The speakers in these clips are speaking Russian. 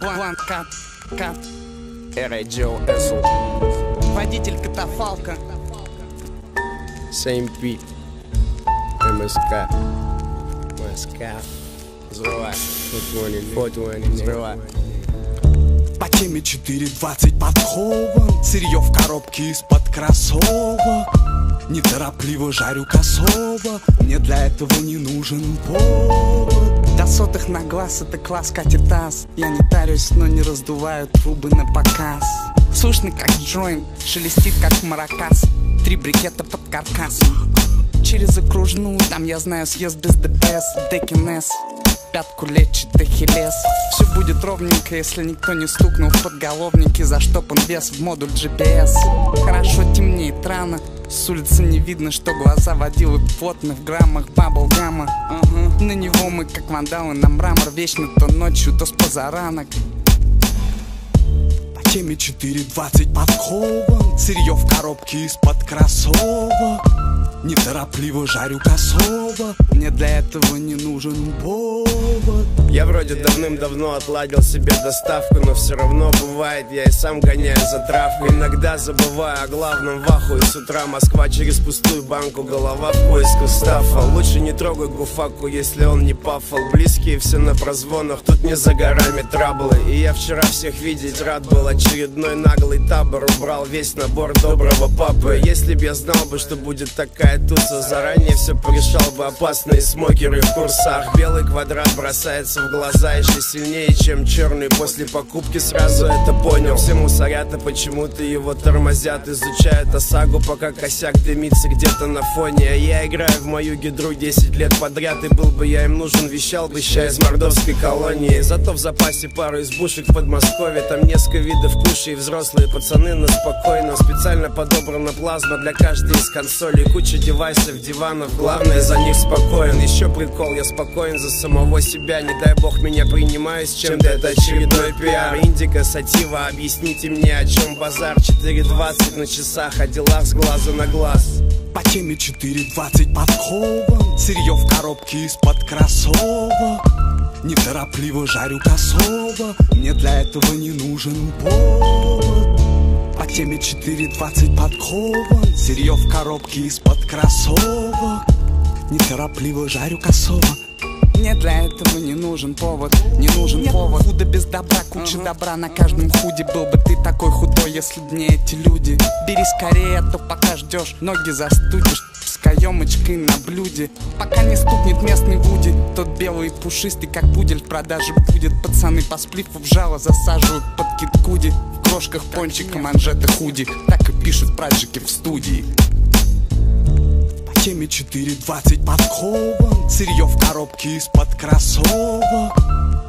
План, кат. Radio Эсл. Водитель катафалка. Same beat. МСК. Взрывай. 420. Взрывай. По теме 4.20 подкован. Сырье в коробке из-под кроссовок. Неторопливо жарю косово. Мне для этого не нужен повод. До сотых на глаз это класс катит таз. Я не тарюсь, но не раздуваю трубы на показ. Слышно как джойнт, шелестит как маракас. 3 брикета под каркасом. Через окружную, там я знаю съезд без ДПС. Декинес, пятку лечит эхиллес. Все будет ровненько, если никто не стукнул в подголовники. Заштопан вес в модуль GPS. Хорошо темнеет рано. С улицы не видно, что глаза водилы плотны в граммах баблгама. На него мы как вандалы на мрамор. Вечно то ночью, то с позаранок. По теме 4.20 подкован. Сырье в коробке из-под кроссовок. Неторопливо жарю косово. Мне для этого не нужен повод. Я вроде давным-давно отладил себе доставку, но все равно бывает, я и сам гоняю за травку. Иногда забываю о главном в ахуе. С утра Москва через пустую банку, голова в поисках стафа. Лучше не трогай гуфаку, если он не пафал. Близкие все на прозвонах, тут не за горами траблы. И я вчера всех видеть рад был. Очередной наглый табор убрал весь набор доброго папы. Если б я знал бы, что будет такая туса, заранее все порешал бы. Опасные смокеры в курсах. Белый квадрат бросается в глаза еще сильнее, чем черный. После покупки сразу это понял. Все мусорята почему-то его тормозят. Изучают ОСАГО, пока косяк дымится где-то на фоне. А я играю в мою гидру 10 лет подряд. И был бы я им нужен, вещал бы ща из мордовской колонии. Зато в запасе пару избушек в Подмосковье. Там несколько видов куши и взрослые пацаны на спокойно. Специально подобрана плазма для каждой из консолей. Куча девайсов, диванов, главное за них спокоен. Еще прикол, я спокоен за самого себя. Не дай бог меня принимаю с чем-то, это очередной пиар. Индика, сатива, объясните мне, о чем базар. 4.20 на часах, о делах с глазу на глаз. По теме 4.20 подкован. Сырье в коробке из-под кроссовок. Неторопливо жарю косово. Мне для этого не нужен повод. По теме 4.20 подкован. Сырье в коробке из-под кроссовок. Неторопливо жарю косово. Мне для этого не нужен повод, не нужен повод. Худо без добра, куча добра на каждом худе. Был бы ты такой худой, если б не эти люди. Бери скорее, а то пока ждешь, ноги застудишь с каемочкой на блюде. Пока не стукнет местный вуди. Тот белый и пушистый, как пудель, в продаже будет. Пацаны по сплифу в жало засаживают под кит-куди. В крошках пончика, манжеты худи. Так и пишут праджики в студии. По теме 4.20 подкован. Сырье в коробке из-под кроссовок.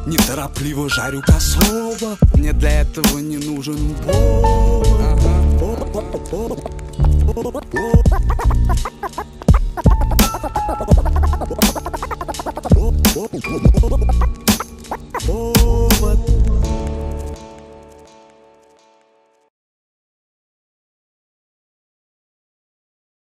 Неторопливо жарю косово. Мне для этого не нужен повод.